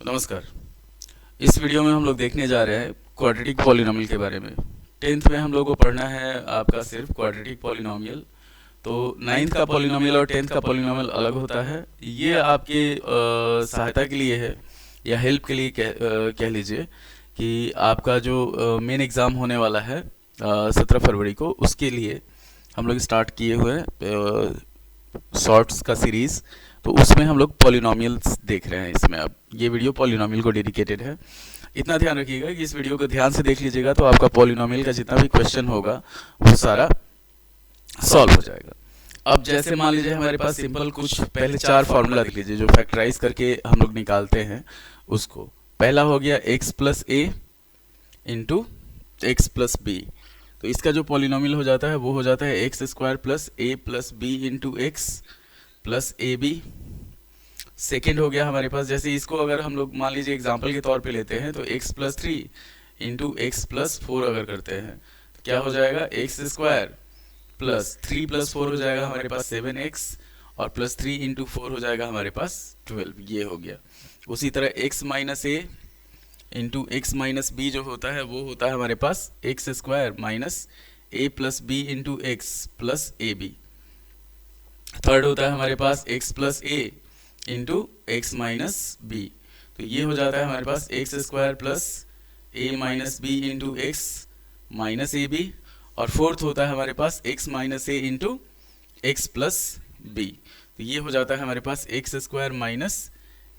नमस्कार। इस वीडियो में हम लोग देखने जा रहे हैं क्वाड्रेटिक पॉलिनोमियल के बारे में। 10th में हम लोग को पढ़ना है आपका सिर्फ क्वाड्रेटिक पॉलिनोमियल। तो 9th का पॉलिनोमियल और 10th का पॉलिनोमियल अलग होता है। ये आपके सहायता के लिए है या हेल्प के लिए कह लीजिए कि आपका जो मेन एग्ज़ाम होने वाला है 17 फरवरी को, उसके लिए हम लोग स्टार्ट किए हुए हैं शॉर्ट्स का सीरीज़। तो उसमें हम लोग पॉलिनोमियल्स देख रहे हैं। इसमें अब ये वीडियो पॉलिनोमियल को डेडिकेटेड है। इतना ध्यान रखिएगा कि इस वीडियो को ध्यान से देख लीजिएगा तो आपका पॉलिनोमियल का जितना भी क्वेश्चन होगा वो सारा सॉल्व हो जाएगा। अब जैसे मान लीजिए हमारे पास सिंपल कुछ पहले 4 फार्मूला देख लीजिए जो फैक्टराइज करके हम लोग निकालते हैं उसको। पहला हो गया x plus a into x plus b. तो इसका जो पॉलिनोमियल हो जाता है वो हो जाता है x square plus a plus b into x plus a b. Second हो गया हमारे पास, जैसे इसको अगर हम लोग मान लीजिए एग्जाम्पल के तौर पे लेते हैं तो x plus 3 into x plus 4 अगर करते हैं तो क्या हो जाएगा, एक्स स्क्वायर प्लस 3 प्लस 4 हो जाएगा हमारे पास 7x और प्लस 3 इंटू 4 हो जाएगा हमारे पास 12। ये हो गया। उसी तरह x minus a into x minus b जो होता है वो होता है हमारे पास x square minus a plus b into x plus a b. Third होता है हमारे पास x plus a into x minus b. तो ये हो जाता है हमारे पास x square plus a minus b into x minus a b. और फोर्थ होता है हमारे पास x minus a into x plus b. तो ये हो जाता है हमारे पास x square minus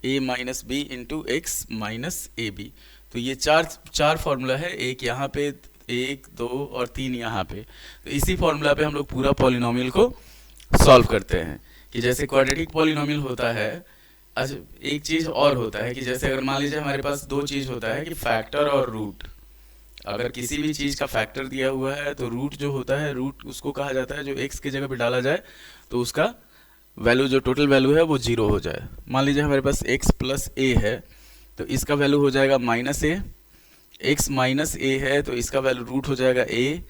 a minus b into x minus a b. तो ये चार फार्मूला है, एक यहाँ पे, 1 2 और 3 यहाँ पे। तो इसी फार्मूला पे हम लोग पूरा पॉलिनोमियल को सॉल्व करते हैं। कि जैसे क्वाड्रेटिक पॉलिनोमियल होता है, अच्छा एक चीज़ और होता है कि जैसे अगर मान लीजिए हमारे पास दो चीज़ होता है कि फैक्टर और रूट। अगर किसी भी चीज़ का फैक्टर दिया हुआ है तो रूट जो होता है, रूट उसको कहा जाता है जो एक्स की जगह पे डाला जाए तो उसका वैल्यू, जो टोटल वैल्यू है वो 0 हो जाए। मान लीजिए हमारे पास x प्लस ए है तो इसका वैल्यू हो जाएगा माइनस ए। एक्स माइनस ए है तो इसका वैल्यू रूट हो जाएगा ए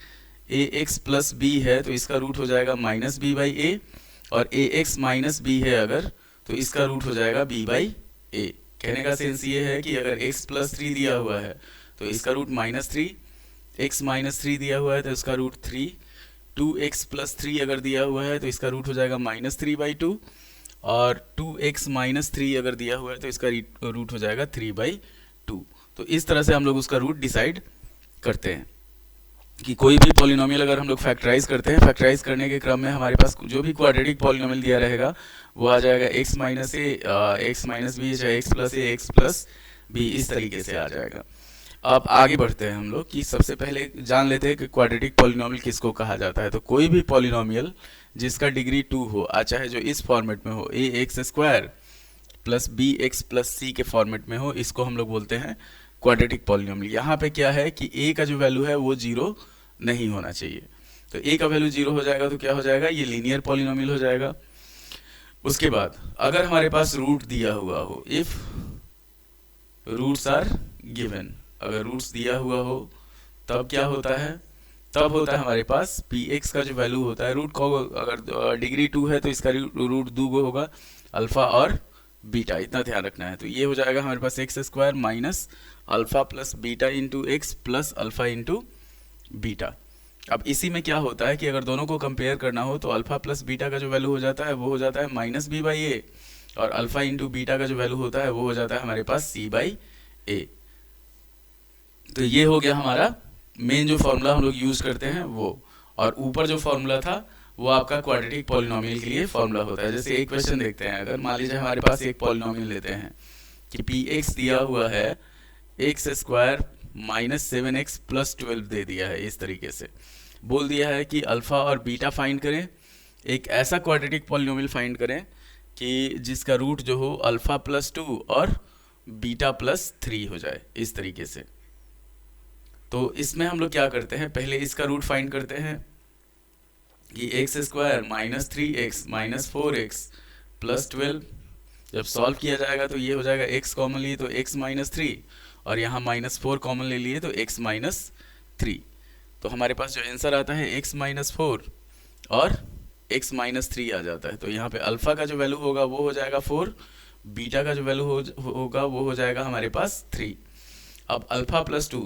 एक्स प्लस बी है तो इसका रूट हो जाएगा माइनस बी बाई ए। और ए एक्स माइनस बी है अगर तो इसका रूट हो जाएगा b बाई ए। कहने का सेंस ये है कि अगर x प्लस 3 दिया हुआ है तो इसका रूट -3, x माइनस 3 दिया हुआ है तो इसका रूट 3, 2x प्लस 3 अगर दिया हुआ है तो इसका रूट हो जाएगा -3 बाई 2, और 2x माइनस 3 अगर दिया हुआ है तो इसका रूट हो जाएगा 3 बाई 2। तो इस तरह से हम लोग उसका रूट डिसाइड करते हैं कि कोई भी पॉलिनोमियल अगर हम लोग फैक्टराइज करते हैं, फैक्टराइज करने के क्रम में हमारे पास जो भी क्वाड्रेटिक पॉलिनोमियल दिया रहेगा वो आ जाएगा x माइनस ए एक्स माइनस बी चाहे एक्स प्लस ए एक्स प्लस बी, इस तरीके से आ जाएगा। अब आगे बढ़ते हैं हम लोग कि सबसे पहले जान लेते हैं कि क्वाड्रेटिक पॉलिनोमियल किसको कहा जाता है। तो कोई भी पॉलिनोमियल जिसका डिग्री 2 हो, चाहे जो इस फॉर्मेट में हो, a x square plus b x plus c के फॉर्मेट में हो, इसको हम लोग बोलते हैं क्वाड्रेटिक पॉलिनोमियल। यहाँ पे क्या है कि a का जो वैल्यू है वो 0 नहीं होना चाहिए। तो a का वैल्यू 0 हो जाएगा तो क्या हो जाएगा, ये लीनियर पॉलिनोमियल हो जाएगा। उसके बाद अगर हमारे पास रूट दिया हुआ हो, इफ रूट्स आर गिवन, अगर रूट्स दिया हुआ हो तब क्या होता है, तब होता है हमारे पास पी एक्स का जो वैल्यू होता है, रूट को अगर डिग्री 2 है तो इसका रूट 2 होगा, अल्फा और बीटा, इतना ध्यान रखना है। तो ये हो जाएगा हमारे पास x square minus alpha plus beta into x plus alpha into beta. अब इसी में क्या होता है कि अगर दोनों को कंपेयर करना हो तो अल्फा प्लस बीटा का जो वैल्यू हो जाता है वो हो जाता है माइनस बी बाई ए, और अल्फा इंटू बीटा का जो वैल्यू होता है वो हो जाता है हमारे पास सी बाई ए। तो ये हो गया हमारा मेन जो फॉर्मूला हम लोग यूज करते हैं वो। और ऊपर जो फॉर्मूला था वो आपका क्वाड्रेटिक पॉलिनोमियल के लिए फॉर्मूला होता है। जैसे एक क्वेश्चन देखते हैं, अगर मान लीजिए हमारे पास एक पॉलिनोमियल लेते हैं कि पी एक्स दिया हुआ है x square minus 7x plus 12 दे दिया है, इस तरीके से बोल दिया है कि अल्फा और बीटा फाइंड करें, एक ऐसा क्वाड्रेटिक पॉलिनोमियल फाइंड करें कि जिसका रूट जो हो अल्फा प्लस 2 और बीटा प्लस 3 हो जाए, इस तरीके से। तो इसमें हम लोग क्या करते हैं, पहले इसका रूट फाइंड करते हैं कि x square minus 3x minus 4x plus 12। जब सॉल्व किया जाएगा तो ये हो जाएगा x कॉमन लिए तो x माइनस 3, और यहाँ -4 कॉमन ले लिए तो x माइनस 3। तो हमारे पास जो आंसर आता है x माइनस 4 और x माइनस 3 आ जाता है। तो यहाँ पे अल्फा का जो वैल्यू होगा वो हो जाएगा 4, बीटा का जो वैल्यू होगा वो हो जाएगा हमारे पास 3। अब अल्फा प्लस 2,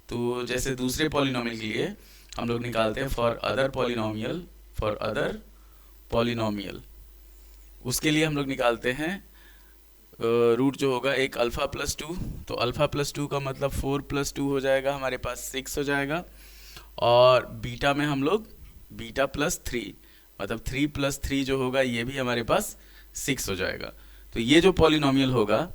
तो जैसे दूसरे पॉलिनोमियल के लिए हम लोग निकालते हैं फॉर अदर पॉलिनोमियल, उसके लिए हम लोग निकालते हैं रूट जो होगा एक अल्फा प्लस 2, तो अल्फा प्लस 2 का मतलब 4 प्लस 2 हो जाएगा, हमारे पास 6 हो जाएगा। और बीटा में हम लोग बीटा प्लस 3, मतलब 3 प्लस 3 जो होगा ये भी हमारे पास 6 हो जाएगा। तो ये जो पॉलिनोमियल होगा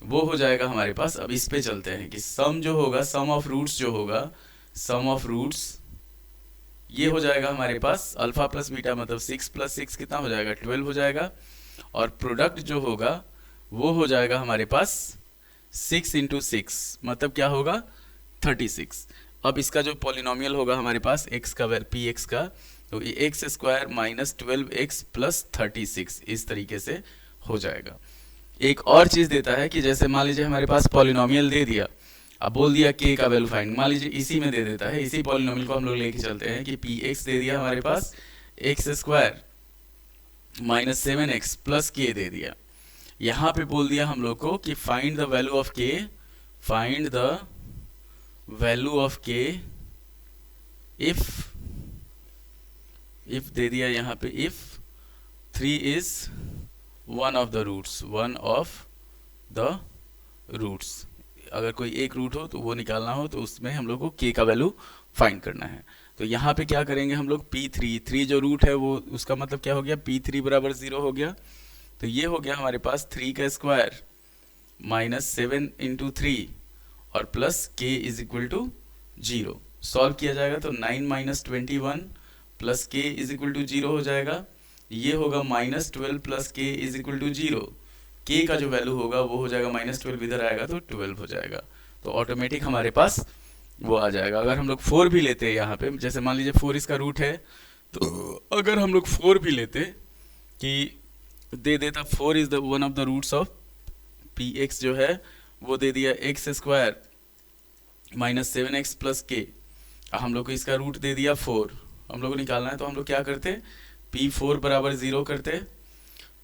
वो हो जाएगा हमारे पास। अब इस पे चलते हैं कि सम जो होगा, सम ऑफ रूट्स जो होगा, सम ऑफ रूट्स ये हो जाएगा हमारे पास अल्फा प्लस बीटा, मतलब 6 प्लस 6 कितना हो जाएगा, 12 हो जाएगा। और प्रोडक्ट जो होगा वो हो जाएगा हमारे पास 6 इंटू 6, मतलब क्या होगा 36। अब इसका जो पॉलिनोमियल होगा हमारे पास x का पी एक्स का, तो ये x square minus 12x plus 36 इस तरीके से हो जाएगा। एक और चीज़ देता है कि जैसे मान लीजिए हमारे पास पॉलिनोमियल दे दिया, अब बोल दिया k का वैल्यू फाइंड, मान लीजिए इसी में दे देता है, इसी पॉलिनोमियल को हम लोग लेके चलते हैं कि पी एक्स दे दिया हमारे पास x square minus 7x plus k दे दिया। यहाँ पे बोल दिया हम लोग को कि find the value of k, find the value of k if दे दिया यहाँ पे if 3 is one of the roots, अगर कोई एक रूट हो तो वो निकालना हो, तो उसमें हम लोग को k का वैल्यू फाइंड करना है। तो यहाँ पे क्या करेंगे हम लोग, p3 जो रूट है वो उसका मतलब क्या हो गया, p3 बराबर 0 हो गया। तो ये हो गया हमारे पास 3 का स्क्वायर माइनस 7 इंटू 3 और plus k is equal to 0। Solve किया जाएगा तो 9 minus 21 plus k is equal to 0 हो जाएगा। ये होगा minus 12 plus k is equal to 0। k का जो वैल्यू होगा वो हो जाएगा माइनस 12, इधर आएगा तो 12 हो जाएगा। तो ऑटोमेटिक हमारे पास वो आ जाएगा। अगर हम लोग 4 भी लेते हैं यहाँ पे, जैसे मान लीजिए 4 इसका रूट है, तो अगर हम लोग 4 भी लेते कि दे देता 4 is the one of the roots of p x जो है वो दे दिया x square minus 7x plus के, हम लोग को इसका रूट दे दिया 4, हम लोग को निकालना है। तो हम लोग क्या करते, P4 बराबर 0 करते।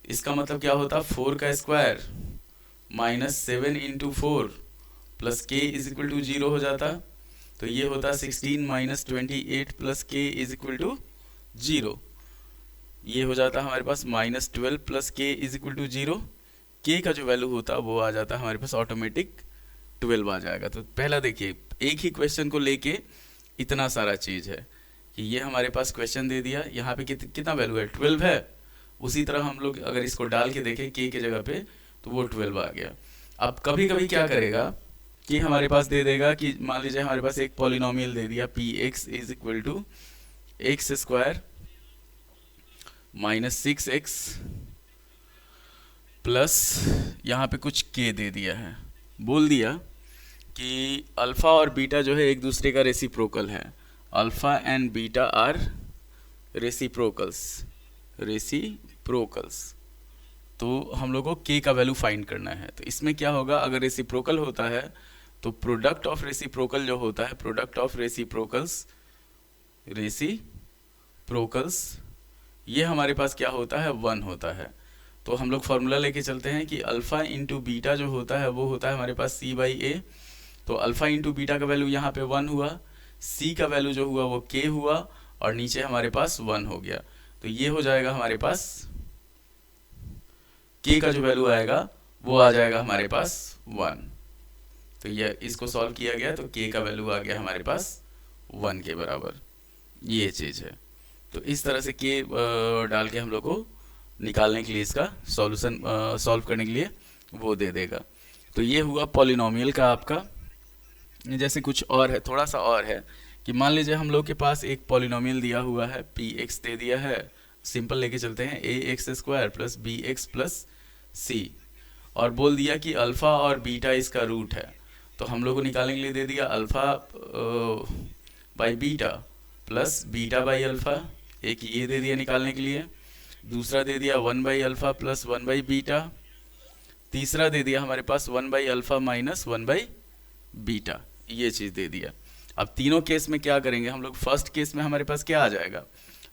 इसका मतलब क्या होता, 4 का स्क्वायर माइनस 7 इंटू 4 प्लस के इज इक्वल टू 0 हो जाता। तो ये होता 16 माइनस 28 प्लस के इज इक्वल टू 0। ये हो जाता हमारे पास माइनस 12 प्लस के इज इक्वल टू 0। के का जो वैल्यू होता वो आ जाता हमारे पास ऑटोमेटिक 12 आ जाएगा। तो पहला देखिए, एक ही क्वेश्चन को लेके इतना सारा चीज़ है कि ये हमारे पास क्वेश्चन दे दिया, यहाँ पे कितना वैल्यू है, 12 है। उसी तरह हम लोग अगर इसको डाल के देखें के जगह पे, तो वो 12 आ गया। अब कभी कभी क्या करेगा कि हमारे पास दे देगा कि मान लीजिए हमारे पास एक पॉलिनोमियल दे दिया p x is equal to x square minus 6x plus यहाँ पे कुछ k दे दिया है, बोल दिया कि अल्फ़ा और बीटा जो है एक दूसरे का रेसिप्रोकल है, alpha and beta are reciprocals. तो हम लोग को k का वैल्यू फाइंड करना है। तो इसमें क्या होगा, अगर रेसिप्रोकल होता है तो प्रोडक्ट ऑफ रेसिप्रोकल जो होता है, प्रोडक्ट ऑफ रेसिप्रोकल्स ये हमारे पास क्या होता है, 1 होता है। तो हम लोग फार्मूला लेके चलते हैं कि अल्फ़ा इंटू बीटा जो होता है वो होता है हमारे पास c/a। तो अल्फ़ा इंटू बीटा का वैल्यू यहाँ पे 1 हुआ, c का वैल्यू जो हुआ वो k हुआ, और नीचे हमारे पास 1 हो गया। तो ये हो जाएगा हमारे पास k का जो वैल्यू आएगा वो आ जाएगा हमारे पास 1। तो ये इसको सॉल्व किया गया तो k का वैल्यू आ गया हमारे पास 1 के बराबर, ये चीज़ है। तो इस तरह से k डाल के हम लोग को निकालने के लिए, इसका सॉल्यूशन सॉल्व करने के लिए वो दे देगा। तो ये हुआ पॉलिनोमियल का आपका। जैसे कुछ और है, थोड़ा सा और है कि मान लीजिए हम लोग के पास एक पॉलिनोमियल दिया हुआ है, पी एक्स दे दिया है, सिंपल लेके चलते हैं a x square plus b x plus c, और बोल दिया कि अल्फ़ा और बीटा इसका रूट है। तो हम लोग को निकालने के लिए दे दिया alpha by beta plus beta by alpha, एक ये दे दिया निकालने के लिए। दूसरा दे दिया 1 by alpha plus 1 by beta. तीसरा दे दिया हमारे पास 1 by alpha minus 1 by beta, ये चीज़ दे दिया। अब तीनों केस में क्या करेंगे हम लोग, फर्स्ट केस में हमारे पास क्या आ जाएगा,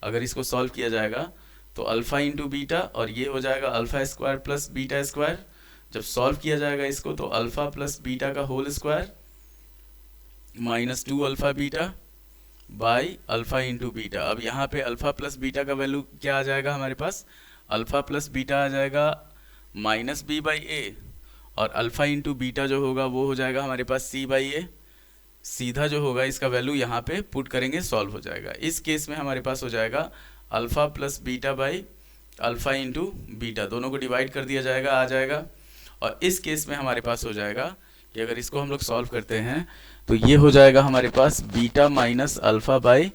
अगर इसको सॉल्व किया जाएगा तो अल्फा इंटू बीटा, और ये हो जाएगा alpha square plus beta square. जब सॉल्व किया जाएगा इसको तो अल्फा प्लस बीटा का whole square minus 2 alpha beta by alpha into beta. अब यहाँ पे अल्फा प्लस बीटा का वैल्यू क्या आ जाएगा हमारे पास, अल्फा प्लस बीटा आ जाएगा माइनस बी बाई ए, और अल्फा इंटू बीटा जो होगा वो हो जाएगा हमारे पास सी बाई ए। सीधा जो होगा इसका वैल्यू यहाँ पे पुट करेंगे, सॉल्व हो जाएगा। इस केस में हमारे पास हो जाएगा alpha plus beta by alpha into beta, दोनों को डिवाइड कर दिया जाएगा, आ जाएगा। और इस केस में हमारे पास हो जाएगा कि अगर इसको हम लोग सॉल्व करते हैं तो ये हो जाएगा हमारे पास beta minus alpha by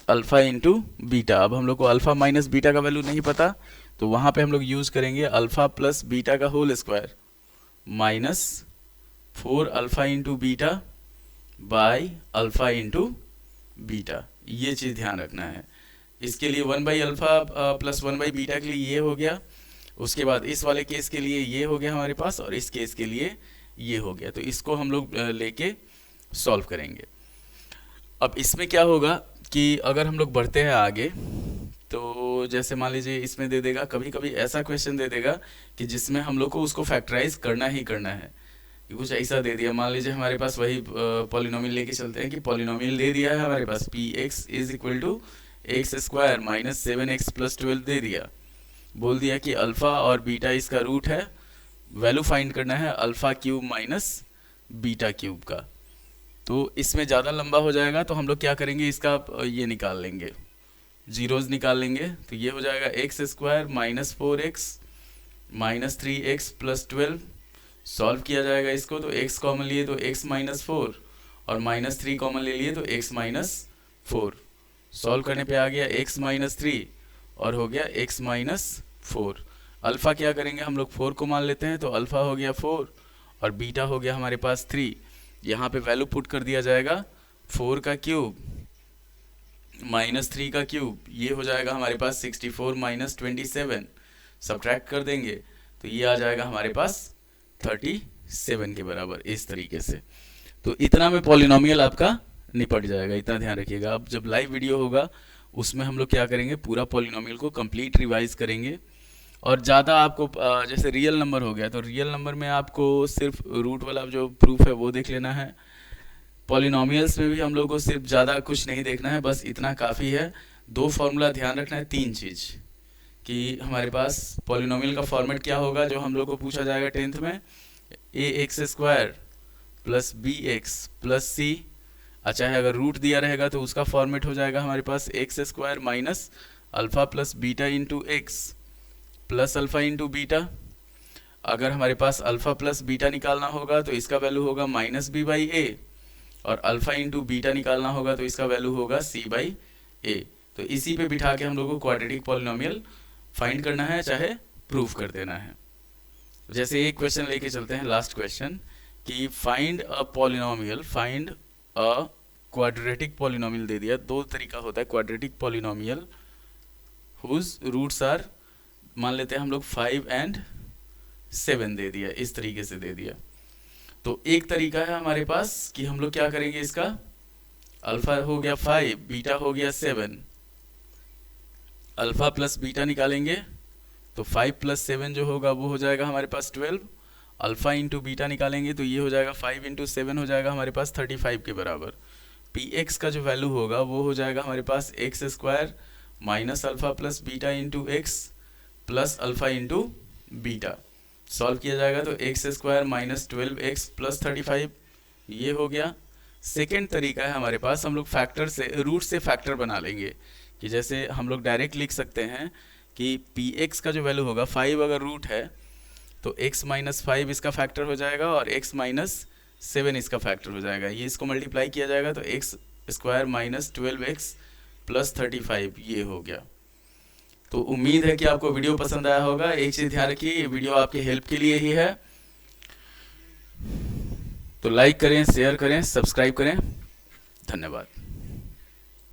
alpha into beta. अब हम लोग को अल्फा माइनस बीटा का वैल्यू नहीं पता, तो वहाँ पे हम लोग यूज़ करेंगे अल्फा प्लस बीटा का whole square minus 4 alpha into beta by alpha into beta. ये चीज़ ध्यान रखना है। इसके लिए 1 by alpha plus 1 by beta के लिए ये हो गया, उसके बाद इस वाले केस के लिए ये हो गया हमारे पास, और इस केस के लिए ये हो गया। तो इसको हम लोग लेके सॉल्व करेंगे। अब इसमें क्या होगा कि अगर हम लोग बढ़ते हैं आगे, तो जैसे मान लीजिए इसमें दे देगा, कभी कभी ऐसा क्वेश्चन दे देगा कि जिसमें हम लोग को उसको फैक्टराइज करना ही करना है। कुछ ऐसा दे दिया, मान लीजिए हमारे पास वही पॉलिनोमियल लेके चलते हैं कि पॉलिनोमियल दे दिया है हमारे पास p x is equal to x square minus 7x plus 12 दे दिया। बोल दिया कि अल्फ़ा और बीटा इसका रूट है, वैल्यू फाइंड करना है alpha cube minus beta cube का। तो इसमें ज़्यादा लंबा हो जाएगा, तो हम लोग क्या करेंगे, इसका ये निकाल लेंगे, जीरोज़ निकाल लेंगे। तो ये हो जाएगा x square minus 4x minus 3x plus 12। Solve किया जाएगा इसको, तो x कॉमन लिए तो x माइनस 4 और माइनस 3 कॉमन ले लिए तो x माइनस 4। सॉल्व करने पे आ गया x माइनस 3 और हो गया x माइनस 4। अल्फ़ा क्या करेंगे हम लोग 4 को मान लेते हैं, तो अल्फ़ा हो गया 4 और बीटा हो गया हमारे पास 3। यहाँ पे वैल्यू पुट कर दिया जाएगा 4 का क्यूब माइनस 3 का क्यूब, ये हो जाएगा हमारे पास 64 माइनस 27। सब्ट्रैक्ट कर देंगे तो ये आ जाएगा हमारे पास 37 के बराबर, इस तरीके से। तो इतना में पॉलिनोमियल आपका निपट जाएगा, इतना ध्यान रखिएगा। अब जब लाइव वीडियो होगा उसमें हम लोग क्या करेंगे, पूरा पॉलिनोमियल को कंप्लीट रिवाइज करेंगे। और ज़्यादा आपको जैसे रियल नंबर हो गया, तो रियल नंबर में आपको सिर्फ रूट वाला जो प्रूफ है वो देख लेना है। पॉलिनोमियल्स में भी हम लोग को सिर्फ ज़्यादा कुछ नहीं देखना है, बस इतना काफ़ी है। 2 फॉर्मूला ध्यान रखना है, 3 चीज़ कि हमारे पास पॉलिनोमियल का फॉर्मेट क्या होगा जो हम लोग को पूछा जाएगा 10th में, a x square plus b x plus c. अच्छा है, अगर रूट दिया रहेगा तो उसका फॉर्मेट हो जाएगा हमारे पास x square minus alpha plus beta into x plus alpha into beta. अगर हमारे पास अल्फ़ा प्लस बीटा निकालना होगा तो इसका वैल्यू होगा माइनस बी बाई ए, और अल्फ़ा इंटू बीटा निकालना होगा तो इसका वैल्यू होगा सी बाई ए। तो इसी पे बिठा के हम लोग को क्वाड्रेटिक पॉलिनोमियल फाइंड करना है, चाहे प्रूफ कर देना है। जैसे एक क्वेश्चन लेके चलते हैं, लास्ट क्वेश्चन, कि find a polynomial, find a quadratic polynomial दे दिया। 2 तरीका होता है quadratic polynomial, whose roots are, मान लेते हैं हम लोग 5 and 7 दे दिया, इस तरीके से दे दिया। तो एक तरीका है हमारे पास कि हम लोग क्या करेंगे, इसका अल्फ़ा हो गया 5, बीटा हो गया 7, अल्फ़ा प्लस बीटा निकालेंगे तो 5 प्लस 7 जो होगा वो हो जाएगा हमारे पास 12। अल्फ़ा इंटू बीटा निकालेंगे तो ये हो जाएगा 5 इंटू 7 हो जाएगा हमारे पास 35 के बराबर। पी एक्स का जो वैल्यू होगा वो हो जाएगा हमारे पास x square minus alpha plus beta into x plus alpha into beta. Solve किया जाएगा तो x square minus 12x plus 35, ये हो गया। सेकेंड तरीका है हमारे पास, हम लोग फैक्टर से, रूट से फैक्टर बना लेंगे, कि जैसे हम लोग डायरेक्ट लिख सकते हैं कि पी एक्स का जो वैल्यू होगा 5 अगर रूट है तो x माइनस 5 इसका फैक्टर हो जाएगा और x माइनस 7 इसका फैक्टर हो जाएगा। ये इसको मल्टीप्लाई किया जाएगा तो x square minus 12x plus 35, ये हो गया। तो उम्मीद है कि आपको वीडियो पसंद आया होगा। एक चीज़ ध्यान रखिए, ये वीडियो आपके हेल्प के लिए ही है, तो लाइक करें, शेयर करें, सब्सक्राइब करें। धन्यवाद।